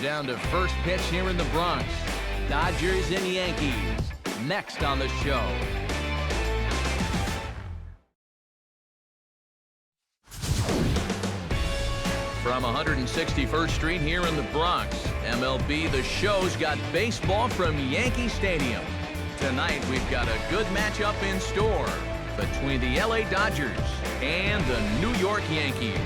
down to first pitch here in the Bronx. Dodgers and Yankees. Next on the show. From 161st Street here in the Bronx, MLB The Show's got baseball from Yankee Stadium. Tonight we've got a good matchup in store between the LA Dodgers and the New York Yankees.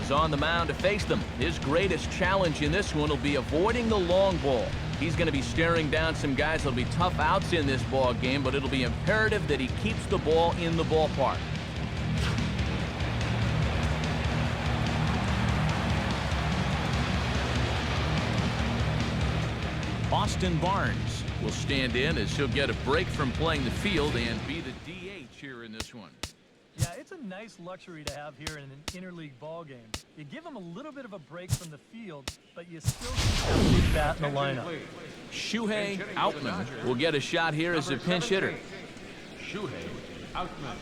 Is on the mound to face them. His greatest challenge in this one will be avoiding the long ball. He's going to be staring down some guys. There'll be tough outs in this ball game, but it'll be imperative that he keeps the ball in the ballpark. Austin Barnes will stand in as he'll get a break from playing the field and be the DH here in this one. Yeah, it's a nice luxury to have here in an interleague ball game. You give him a little bit of a break from the field, but you still keep that big bat in the lineup. Shohei Outman will get a shot here as a pinch hitter. Shohei Outman.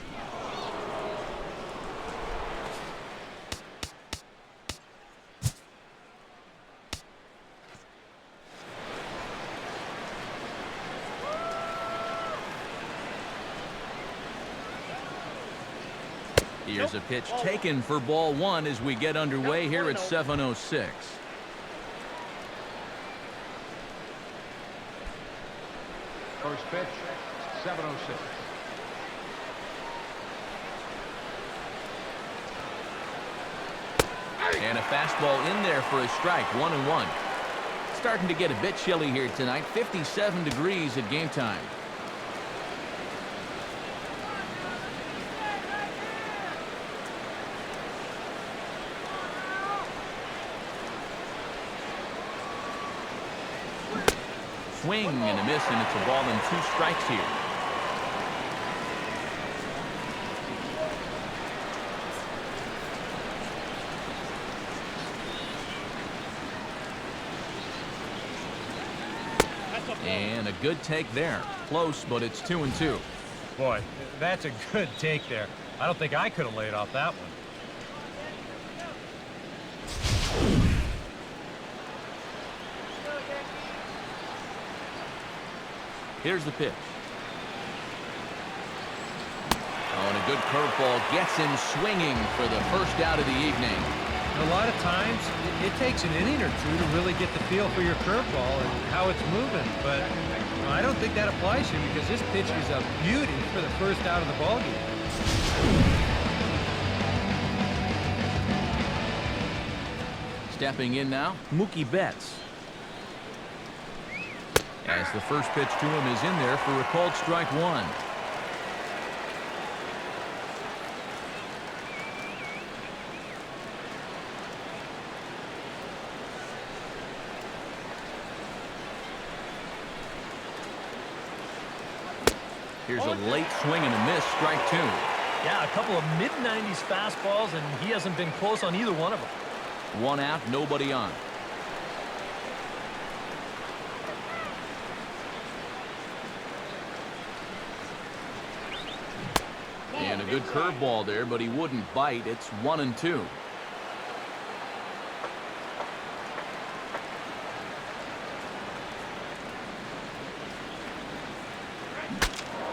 Here's a pitch taken for ball one as we get underway here at 7:06. First pitch, 7:06. And a fastball in there for a strike, 1-1. Starting to get a bit chilly here tonight, 57 degrees at game time. Swing and a miss, and it's a ball and 2 strikes here. And a good take there. Close, but it's 2-2. Boy, that's a good take there. I don't think I could have laid off that one. Here's the pitch. Oh, and a good curveball gets him swinging for the first out of the evening. A lot of times, it takes an inning or two to really get the feel for your curveball and how it's moving. But I don't think that applies here because this pitch is a beauty for the first out of the ballgame. Stepping in now, Mookie Betts. As the first pitch to him is in there for a called strike one. Here's a late swing and a miss, strike two. Yeah, a couple of mid-90s fastballs, and he hasn't been close on either one of them. One out, nobody on. And a good curveball there, but he wouldn't bite. It's 1-2.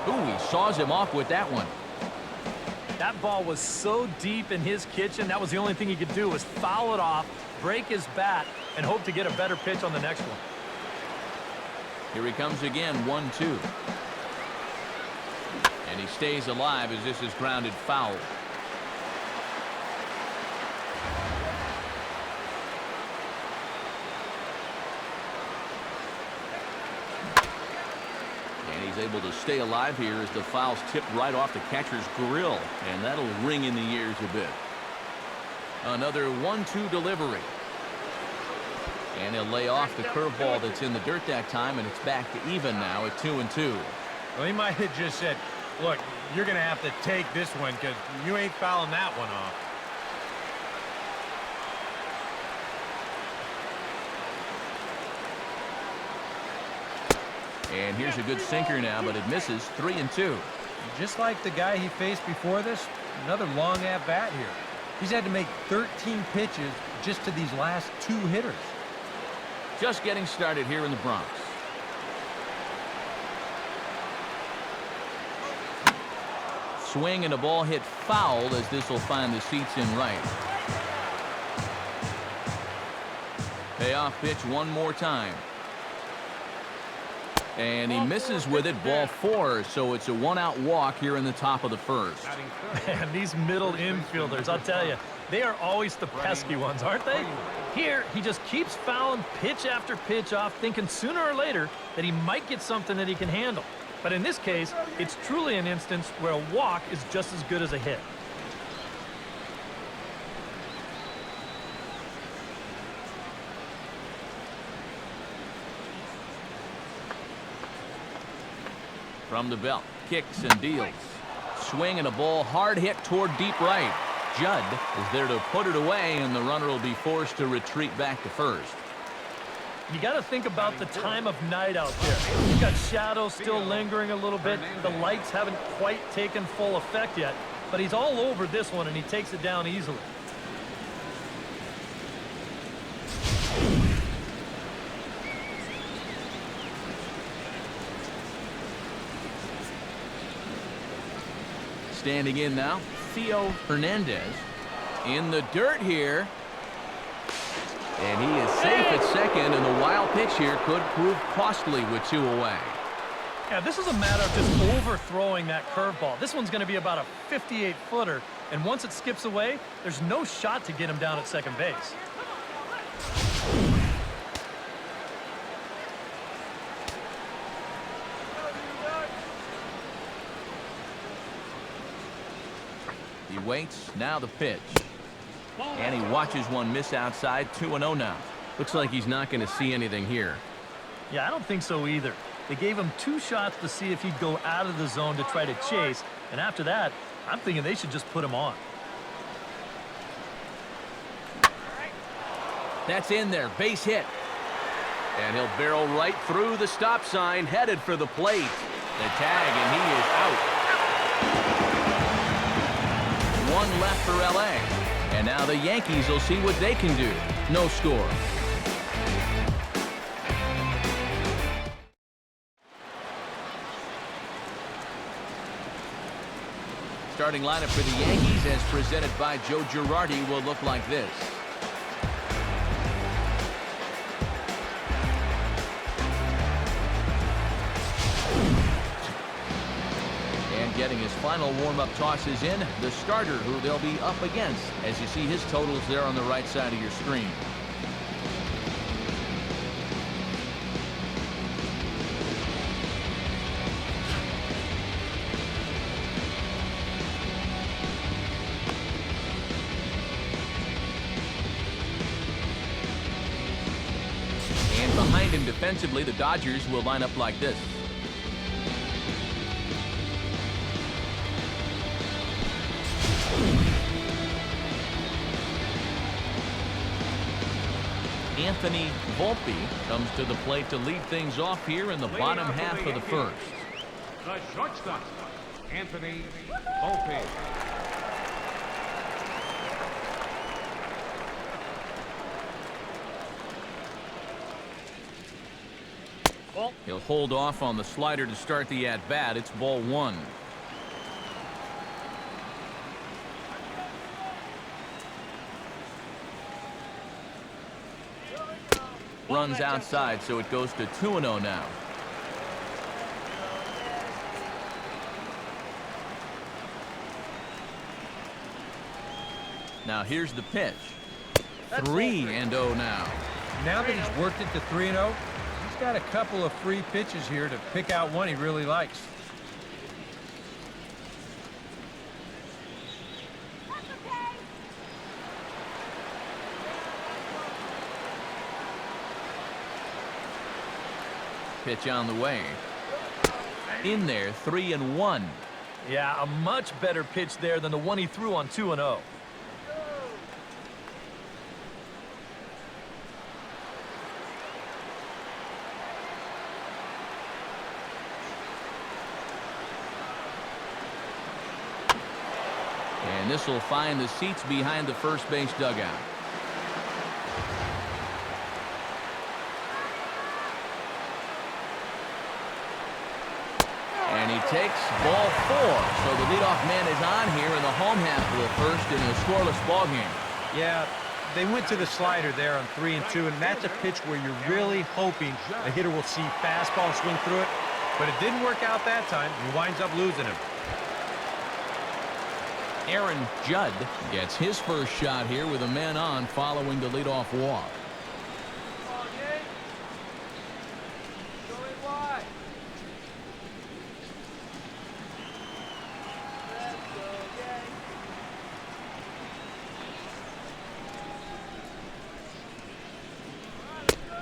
Ooh, he saws him off with that one. That ball was so deep in his kitchen, that was the only thing he could do was foul it off, break his bat, and hope to get a better pitch on the next one. Here he comes again, 1-2. And he stays alive as this is grounded foul. And he's able to stay alive here as the foul's tipped right off the catcher's grill. And that'll ring in the ears a bit. Another 1-2 delivery. And he'll lay off the curveball that's in the dirt that time, and it's back to even now at 2-2. Well, he might have just said, Look, you're going to have to take this one because you ain't fouling that one off. And here's a good sinker now, but it misses. 3-2. Just like the guy he faced before this, another long at-bat here. He's had to make 13 pitches just to these last 2 hitters. Just getting started here in the Bronx. Swing and a ball hit foul as this will find the seats in right. Payoff pitch one more time. And he misses with it, ball 4, so it's a 1-out walk here in the top of the first. Man, these middle infielders, I'll tell you, they are always the pesky ones, aren't they? Here, he just keeps fouling pitch after pitch off, thinking sooner or later that he might get something that he can handle. But in this case, it's truly an instance where a walk is just as good as a hit. From the belt, kicks and deals. Swing and a ball hard hit toward deep right. Judd is there to put it away, and the runner will be forced to retreat back to first. You got to think about the time of night out there. You've got shadows still lingering a little bit. The lights haven't quite taken full effect yet, but he's all over this one, and he takes it down easily. Standing in now, Theo Hernandez. In the dirt here. And he is safe at second, and the wild pitch here could prove costly with 2 away. Yeah, this is a matter of just overthrowing that curveball. This one's going to be about a 58-footer, and once it skips away, there's no shot to get him down at second base. He waits, now the pitch. And he watches one miss outside, 2-0 now. Looks like he's not going to see anything here. Yeah, I don't think so either. They gave him 2 shots to see if he'd go out of the zone to try to chase, and after that, I'm thinking they should just put him on. That's in there, base hit. And he'll barrel right through the stop sign, headed for the plate. The tag, and he is out. 1 left for LA. And now the Yankees will see what they can do. No score. Starting lineup for the Yankees, as presented by Joe Girardi, will look like this. Getting his final warm-up tosses in, the starter who they'll be up against, as you see his totals there on the right side of your screen. And behind him defensively, the Dodgers will line up like this. Anthony Volpe comes to the plate to lead things off here in the bottom half of the first. The shortstop, Anthony Volpe. He'll hold off on the slider to start the at-bat. It's ball 1. Runs outside, so it goes to 2-0 now. Now here's the pitch. 3-0 now. Now that he's worked it to 3-0, he's got a couple of free pitches here to pick out one he really likes. Pitch on the way. In there, 3-1. Yeah, a much better pitch there than the one he threw on 2-0. And this will find the seats behind the first base dugout. And he takes ball 4. So the leadoff man is on here in the home half of the first in a scoreless ball game. Yeah, they went to the slider there on 3 and 2, and that's a pitch where you're really hoping the hitter will see fastball and swing through it. But it didn't work out that time. He winds up losing him. Aaron Judd gets his first shot here with a man on following the leadoff walk.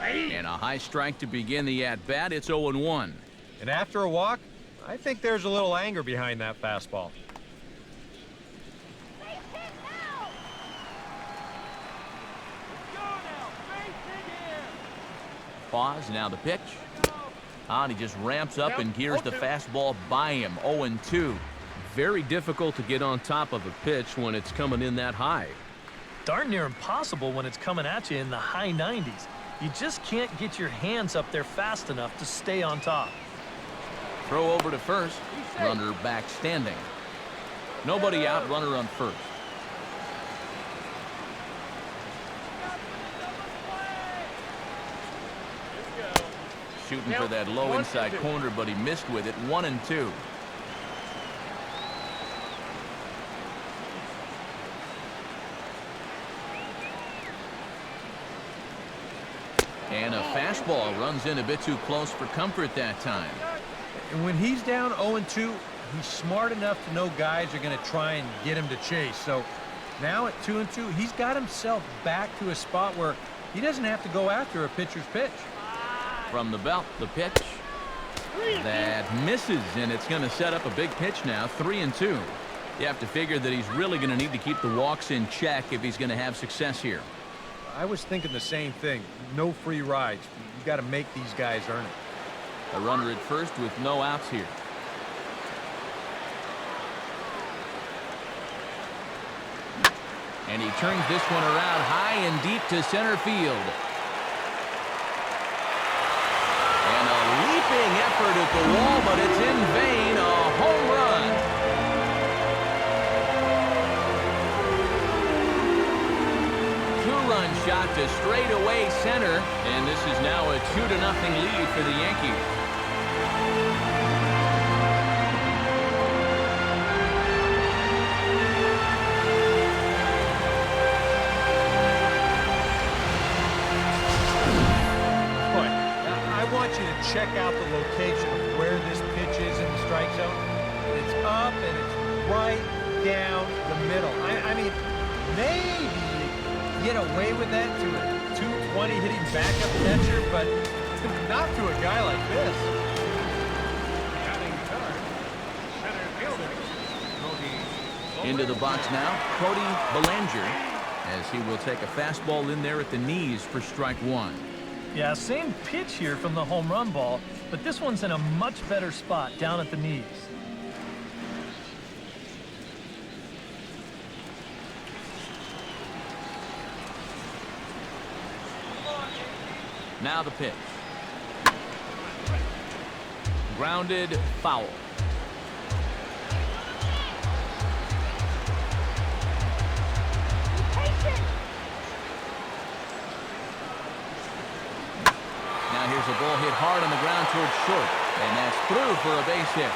And a high strike to begin the at-bat. It's 0-1. And after a walk, I think there's a little anger behind that fastball. Pause, now the pitch. And he just ramps up and gears the fastball by him. 0-2. Very difficult to get on top of a pitch when it's coming in that high. Darn near impossible when it's coming at you in the high 90s. You just can't get your hands up there fast enough to stay on top. Throw over to first. Runner back standing. Nobody out, runner on first. Shooting for that low inside corner, but he missed with it. 1-2. And a fastball runs in a bit too close for comfort that time. And when he's down 0-2, he's smart enough to know guys are going to try and get him to chase. So now at 2-2, he's got himself back to a spot where he doesn't have to go after a pitcher's pitch. From the belt, the pitch. That misses, and it's going to set up a big pitch now. 3-2. You have to figure that he's really going to need to keep the walks in check if he's going to have success here. I was thinking the same thing. No free rides. You got to make these guys earn it. A runner at first with no outs here. And he turns this one around high and deep to center field. And a leaping effort at the wall, but it's in vain. A home run. Two-run shot to straightaway center, and this is now a 2-0 lead for the Yankees. I want you to check out the location of where this pitch is in the strike zone. It's up and it's right down the middle. I mean, maybe you get away with that to a 220 hitting backup catcher, but not to a guy like this. Batting third, center fielder, Roki. Into the box now, Cody Bellinger, as he will take a fastball in there at the knees for strike one. Yeah, same pitch here from the home run ball, but this one's in a much better spot down at the knees. Now the pitch. Grounded, foul. Now here's a ball hit hard on the ground towards short, and that's through for a base hit.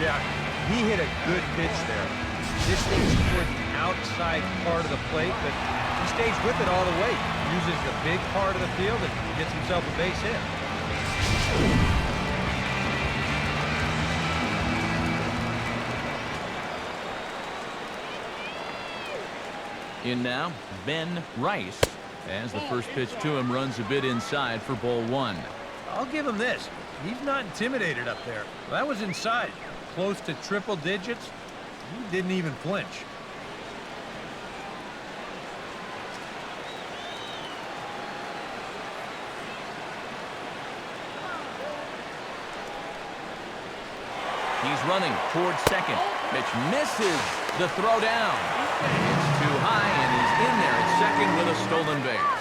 Yeah, he hit a good pitch there. This thing's toward the outside part of the plate, but he stays with it all the way. Uses the big part of the field and gets himself a base hit. In now, Ben Rice, as the first pitch to him runs a bit inside for ball one. I'll give him this. He's not intimidated up there. That was inside. Close to triple digits. He didn't even flinch. He's running towards second. Pitch misses the throw down. It's too high, and he's in there at second with a stolen base.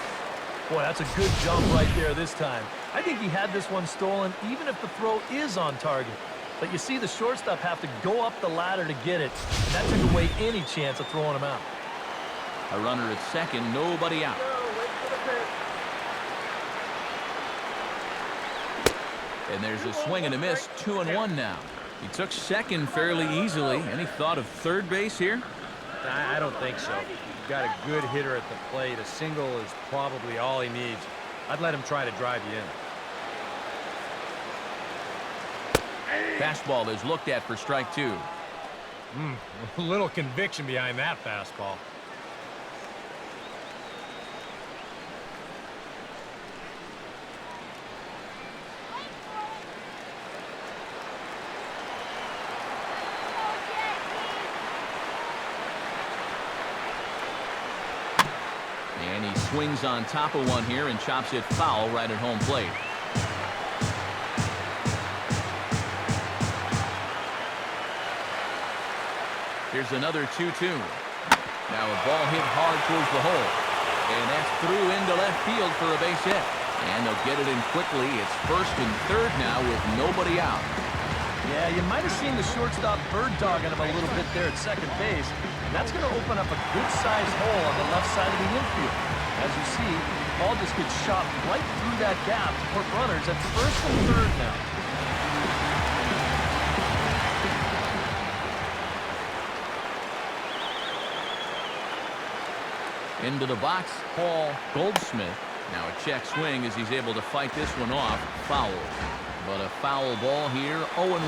Boy, that's a good jump right there this time. I think he had this one stolen even if the throw is on target. But you see the shortstop have to go up the ladder to get it, and that took away any chance of throwing him out. A runner at second, nobody out. And there's a swing and a miss, 2-1 now. He took second fairly easily. Any thought of third base here? I don't think so. You've got a good hitter at the plate. A single is probably all he needs. I'd let him try to drive you in. Fastball is looked at for strike two. A little conviction behind that fastball. And he swings on top of one here and chops it foul right at home plate. Here's another 2-2. Now a ball hit hard towards the hole. And that's through into left field for a base hit. And they'll get it in quickly. It's first and third now with nobody out. Yeah, you might have seen the shortstop bird dogging him a little bit there at second base. And that's going to open up a good-sized hole on the left side of the infield. As you see, the ball just gets shot right through that gap to put runners at first and third now. Into the box, Paul Goldschmidt. Now a check swing as he's able to fight this one off. Foul. But a foul ball here, 0-1.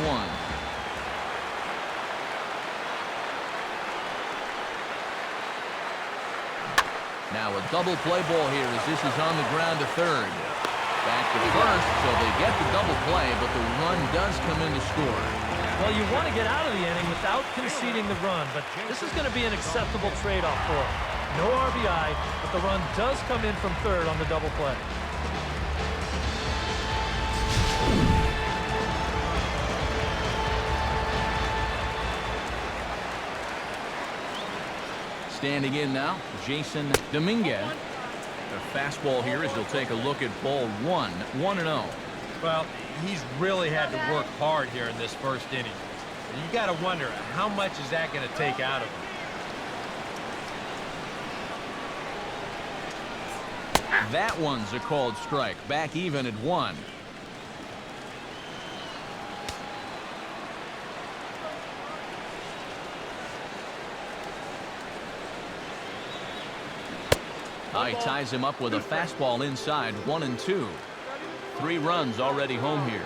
Now a double play ball here as this is on the ground to third. Back to first, so they get the double play, but the run does come in to score. Well, you want to get out of the inning without conceding the run, but this is going to be an acceptable trade-off for him. No RBI, but the run does come in from third on the double play. Standing in now, Jason Dominguez. A fastball here as he'll take a look at ball one, 1-0. Well, he's really had to work hard here in this first inning. You got to wonder, how much is that going to take out of him? That one's a called strike. Back even at 1. He ties him up with a fastball inside, 1-2. 3 runs already home here.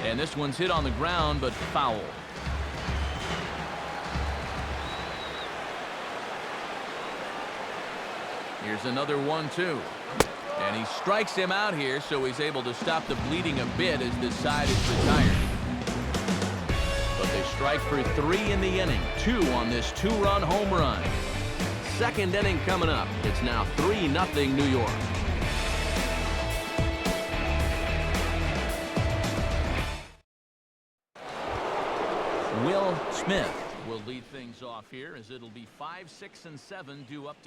And this one's hit on the ground, but foul. Here's another 1-2. And he strikes him out here, so he's able to stop the bleeding a bit as this side is retired. But they strike for 3 in the inning, 2 on this 2-run home run. Second inning coming up. It's now 3-0 New York. Will Smith will lead things off here as it'll be 5, 6, and 7 due up to